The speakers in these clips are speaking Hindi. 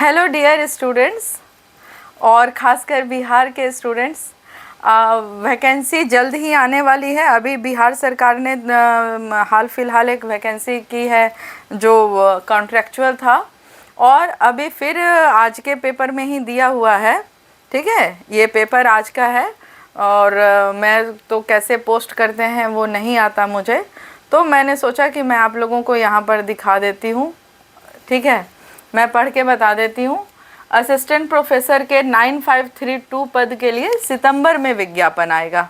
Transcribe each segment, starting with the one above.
हेलो डियर स्टूडेंट्स और ख़ासकर बिहार के स्टूडेंट्स। वैकेंसी जल्द ही आने वाली है। अभी बिहार सरकार ने हाल फिलहाल एक वैकेंसी की है जो कॉन्ट्रैक्चुअल था, और अभी फिर आज के पेपर में ही दिया हुआ है। ठीक है, ये पेपर आज का है और मैं तो कैसे पोस्ट करते हैं वो नहीं आता मुझे, तो मैंने सोचा कि मैं आप लोगों को यहाँ पर दिखा देती हूँ। ठीक है, मैं पढ़ के बता देती हूँ। असिस्टेंट प्रोफेसर के 9532 पद के लिए सितंबर में विज्ञापन आएगा।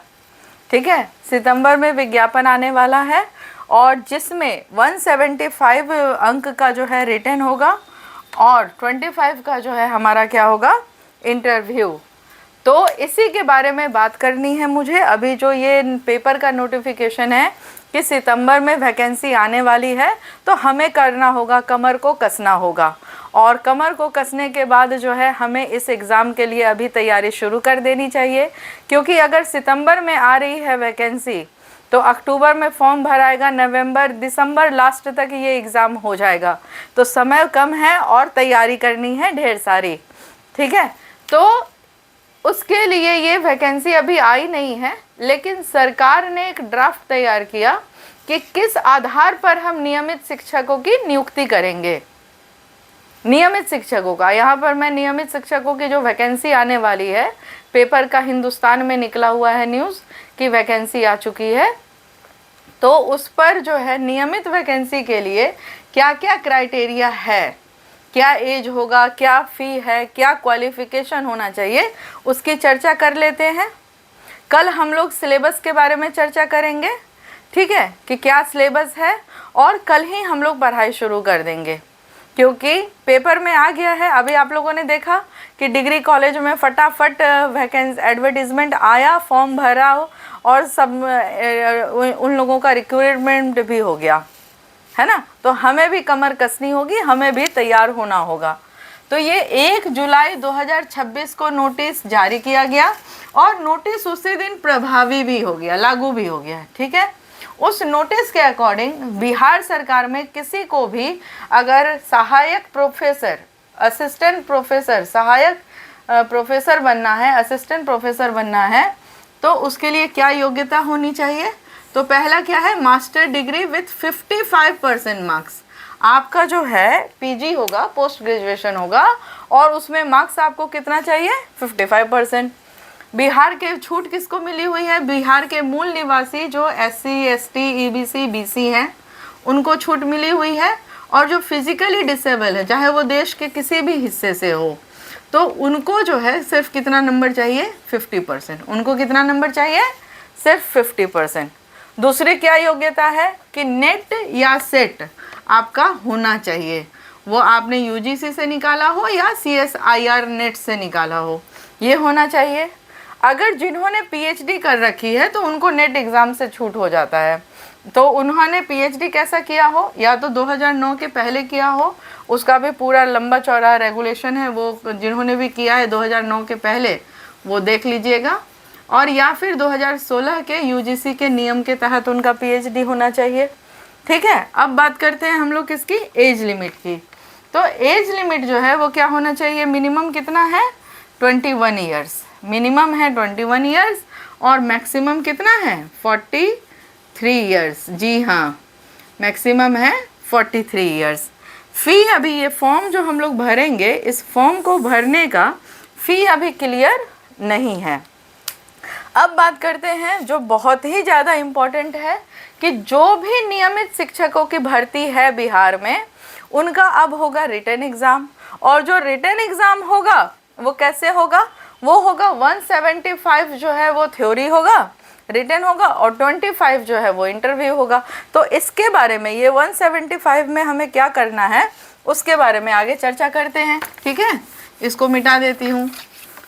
ठीक है, सितंबर में विज्ञापन आने वाला है और जिसमें 175 अंक का जो है रिटन होगा और 25 का जो है हमारा क्या होगा, इंटरव्यू। तो इसी के बारे में बात करनी है मुझे। अभी जो ये पेपर का नोटिफिकेशन है कि सितंबर में वैकेंसी आने वाली है, तो हमें करना होगा, कमर को कसना होगा। और कमर को कसने के बाद जो है हमें इस एग्ज़ाम के लिए अभी तैयारी शुरू कर देनी चाहिए, क्योंकि अगर सितंबर में आ रही है वैकेंसी तो अक्टूबर में फॉर्म भराएगा, नवंबर दिसंबर लास्ट तक ये एग्ज़ाम हो जाएगा। तो समय कम है और तैयारी करनी है ढेर सारी। ठीक है, तो उसके लिए ये वैकेंसी अभी आई नहीं है, लेकिन सरकार ने एक ड्राफ्ट तैयार किया कि किस आधार पर हम नियमित शिक्षकों की नियुक्ति करेंगे। नियमित शिक्षकों का, यहाँ पर मैं नियमित शिक्षकों की जो वैकेंसी आने वाली है, पेपर का हिंदुस्तान में निकला हुआ है न्यूज़ कि वैकेंसी आ चुकी है, तो उस पर जो है नियमित वैकेंसी के लिए क्या क्या क्राइटेरिया है, क्या एज होगा, क्या फ़ी है, क्या क्वालिफ़िकेशन होना चाहिए, उसकी चर्चा कर लेते हैं। कल हम लोग सिलेबस के बारे में चर्चा करेंगे। ठीक है, कि क्या सिलेबस है, और कल ही हम लोग पढ़ाई शुरू कर देंगे, क्योंकि पेपर में आ गया है। अभी आप लोगों ने देखा कि डिग्री कॉलेज में फटाफट वैकेंसी एडवर्टीज़मेंट आया, फॉर्म भरा और सब उन लोगों का रिक्रूटमेंट भी हो गया है ना। तो हमें भी कमर कसनी होगी, हमें भी तैयार होना होगा। तो ये 1 जुलाई 2026 को नोटिस जारी किया गया और नोटिस उसी दिन प्रभावी भी हो गया, लागू भी हो गया। ठीक है, उस नोटिस के अकॉर्डिंग बिहार सरकार में किसी को भी अगर सहायक प्रोफेसर, असिस्टेंट प्रोफेसर, सहायक प्रोफेसर बनना है, असिस्टेंट प्रोफेसर बनना है, तो उसके लिए क्या योग्यता होनी चाहिए। तो पहला क्या है, मास्टर डिग्री विथ 55% मार्क्स। आपका जो है पीजी होगा, पोस्ट ग्रेजुएशन होगा, और उसमें मार्क्स आपको कितना चाहिए, 55%। बिहार के छूट किसको मिली हुई है, बिहार के मूल निवासी जो SC ST EBC BC हैं उनको छूट मिली हुई है, और जो फिजिकली डिसेबल है, चाहे वो देश के किसी भी हिस्से से हो, तो उनको जो है सिर्फ कितना नंबर चाहिए, 50%। उनको कितना नंबर चाहिए, सिर्फ 50%। दूसरी क्या योग्यता है कि नेट या सेट आपका होना चाहिए, वो आपने UGC से निकाला हो या CSIR नेट से निकाला हो, ये होना चाहिए। अगर जिन्होंने PhD कर रखी है तो उनको नेट एग्ज़ाम से छूट हो जाता है। तो उन्होंने PhD कैसा किया हो, या तो 2009 के पहले किया हो, उसका भी पूरा लंबा चौड़ा रेगुलेशन है, वो जिन्होंने भी किया है 2009 के पहले वो देख लीजिएगा, और या फिर 2016 के UGC के नियम के तहत उनका PhD होना चाहिए। ठीक है, अब बात करते हैं हम लोग किसकी, एज लिमिट की। तो एज लिमिट जो है वो क्या होना चाहिए, मिनिमम कितना है, 21 ईयर्स। मिनिमम है 21 ईयर्स और मैक्सिमम कितना है, 43 ईयर्स। जी हाँ, मैक्सिमम है 43 ईयर्स। फ़ी अभी ये फॉर्म जो हम लोग भरेंगे, इस फॉर्म को भरने का फ़ी अभी क्लियर नहीं है। अब बात करते हैं जो बहुत ही ज़्यादा इम्पॉर्टेंट है कि जो भी नियमित शिक्षकों की भर्ती है बिहार में, उनका अब होगा रिटन एग्ज़ाम। और जो रिटन एग्ज़ाम होगा वो कैसे होगा, वो होगा 175 जो है वो थ्योरी होगा, रिटन होगा, और 25 जो है वो इंटरव्यू होगा। तो इसके बारे में, ये 175 में हमें क्या करना है उसके बारे में आगे चर्चा करते हैं। ठीक है, इसको मिटा देती हूँ।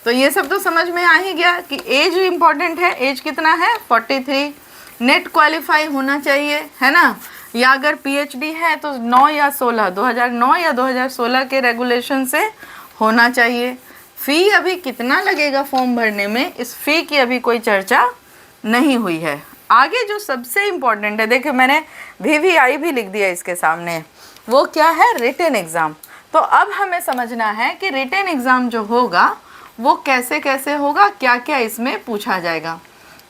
तो ये सब तो समझ में आ ही गया कि एज इम्पॉर्टेंट है। एज कितना है, 43। नेट क्वालिफाई होना चाहिए, है ना, या अगर PhD है तो 9 या 16, 2009 या 2016 के रेगुलेशन से होना चाहिए। फ़ी अभी कितना लगेगा फॉर्म भरने में, इस फ़ी की अभी कोई चर्चा नहीं हुई है। आगे जो सबसे इम्पॉर्टेंट है, देखिए मैंने VVI भी लिख दिया इसके सामने, वो क्या है, रिटन एग्ज़ाम। तो अब हमें समझना है कि रिटन एग्ज़ाम जो होगा वो कैसे कैसे होगा, क्या क्या इसमें पूछा जाएगा।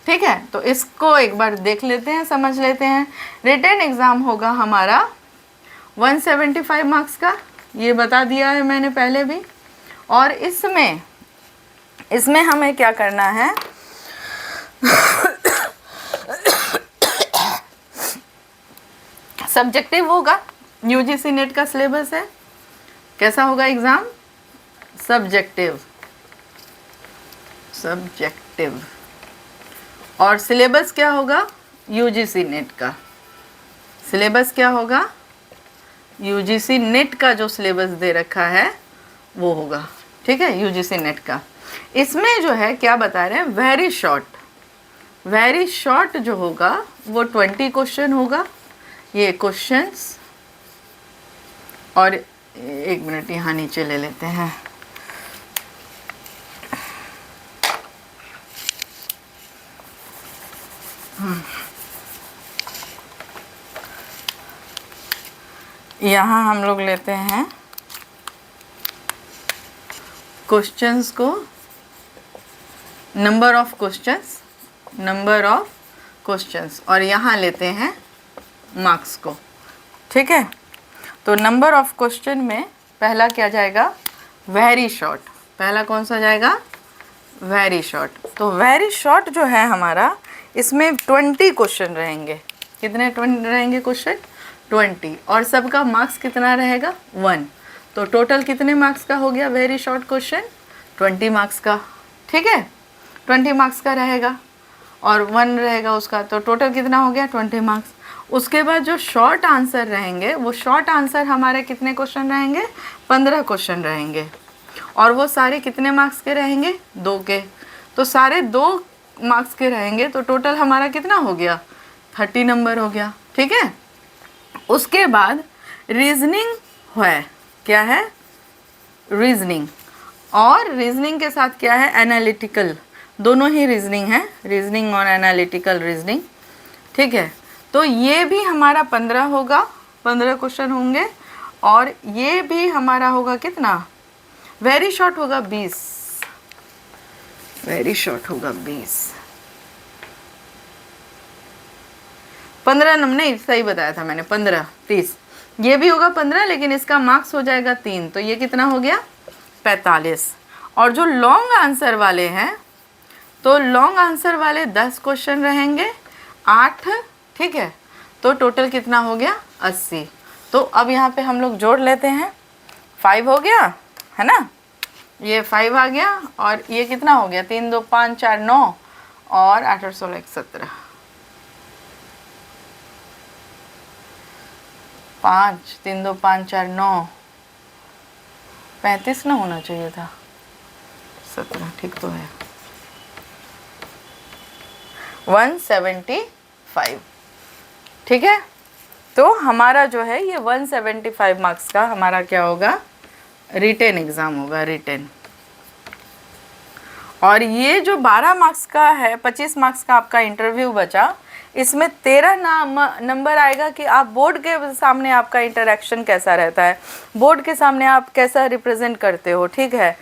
ठीक है, तो इसको एक बार देख लेते हैं, समझ लेते हैं। रिटन एग्ज़ाम होगा हमारा 175 मार्क्स का, ये बता दिया है मैंने पहले भी। और इसमें हमें क्या करना है, सब्जेक्टिव होगा, यूजीसी नेट का सिलेबस है। कैसा होगा एग्ज़ाम? सब्जेक्टिव। और सिलेबस क्या होगा? यूजीसी नेट का सिलेबस क्या होगा? यूजीसी नेट का जो सिलेबस दे रखा है वो होगा। ठीक है, यूजीसी नेट का। इसमें जो है क्या बता रहे हैं, वेरी शॉर्ट जो होगा वो 20 क्वेश्चन होगा। ये क्वेश्चंस, और एक मिनट यहाँ नीचे ले लेते हैं। यहाँ हम लोग लेते हैं क्वेश्चंस को, नंबर ऑफ क्वेश्चंस, और यहाँ लेते हैं मार्क्स को। ठीक है, तो नंबर ऑफ क्वेश्चन में पहला क्या जाएगा? Very short. पहला कौन सा जाएगा? Very short. तो वेरी शॉर्ट जो है हमारा, इसमें 20 क्वेश्चन रहेंगे। कितने 20 रहेंगे क्वेश्चन? 20। और सबका मार्क्स कितना रहेगा? 1। तो टोटल कितने मार्क्स का हो गया वेरी शॉर्ट क्वेश्चन? 20 मार्क्स का। ठीक है, 20 मार्क्स का रहेगा और 1 रहेगा उसका, तो टोटल कितना हो गया? 20 मार्क्स। उसके बाद जो शॉर्ट आंसर रहेंगे, वो शॉर्ट आंसर हमारे कितने क्वेश्चन रहेंगे? 15 क्वेश्चन रहेंगे। और वो सारे कितने मार्क्स के रहेंगे? 2 के। तो सारे 2 मार्क्स के रहेंगे, तो टोटल हमारा कितना हो गया? 30 नंबर हो गया। ठीक है, उसके बाद रीजनिंग है। क्या है? रीजनिंग। और रीजनिंग के साथ क्या है? एनालिटिकल। दोनों ही रीजनिंग है, रीजनिंग और एनालिटिकल रीजनिंग। ठीक है, तो ये भी हमारा 15 होगा, 15 क्वेश्चन होंगे। और ये भी हमारा होगा कितना? वेरी शॉर्ट होगा 20। वेरी शॉर्ट होगा 20। 15 नहीं, सही बताया था मैंने, 15, 30। ये भी होगा 15, लेकिन इसका मार्क्स हो जाएगा 3, तो ये कितना हो गया? 45। और जो लॉन्ग आंसर वाले हैं, तो लॉन्ग आंसर वाले 10 क्वेश्चन रहेंगे, 8। ठीक है, तो टोटल कितना हो गया? 80। तो अब यहाँ पे हम लोग जोड़ लेते हैं। 5 हो गया है ना, ये 5 आ गया। और ये कितना हो गया? 3 2 5 4 9 और 8 और 16 17। 5 3 2 5 4 9 35 ना होना चाहिए था, 17 ठीक तो है। 175। ठीक है, तो हमारा जो है ये 175 मार्क्स का हमारा क्या होगा? रिटेन एग्ज़ाम होगा, रिटेन। और ये जो 12 मार्क्स का है, 25 मार्क्स का आपका इंटरव्यू बचा, इसमें 13 नंबर आएगा कि आप बोर्ड के सामने आपका इंटरेक्शन कैसा रहता है, बोर्ड के सामने आप कैसा रिप्रेजेंट करते हो। ठीक है,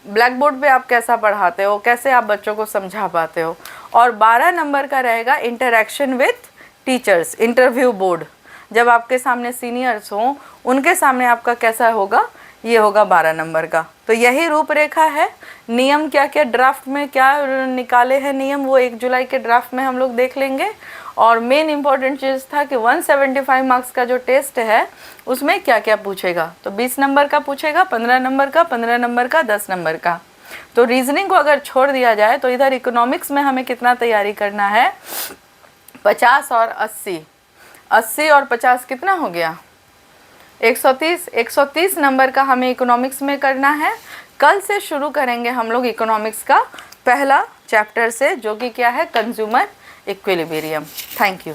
ब्लैक बोर्ड पे आप कैसा पढ़ाते हो, कैसे आप बच्चों को समझा पाते हो। और 12 नंबर का रहेगा interaction with teachers, interview board. जब आपके सामने सीनियर्स हों, उनके सामने आपका कैसा होगा, ये होगा 12 नंबर का। तो यही रूपरेखा है। नियम क्या क्या ड्राफ्ट में क्या निकाले हैं नियम, वो 1 जुलाई के ड्राफ्ट में हम लोग देख लेंगे। और मेन इम्पॉर्टेंट चीज़ था कि 175 मार्क्स का जो टेस्ट है उसमें क्या क्या पूछेगा। तो 20 नंबर का पूछेगा, 15 नंबर का, 15 नंबर का, 10 नंबर का। तो रीजनिंग को अगर छोड़ दिया जाए तो इधर इकोनॉमिक्स में हमें कितना तैयारी करना है? 50 और 80। 80 और 50 कितना हो गया? 130। 130 नंबर का हमें इकोनॉमिक्स में करना है। कल से शुरू करेंगे हम लोग इकोनॉमिक्स का पहला चैप्टर से, जो कि क्या है? Consumer equilibrium. Thank you.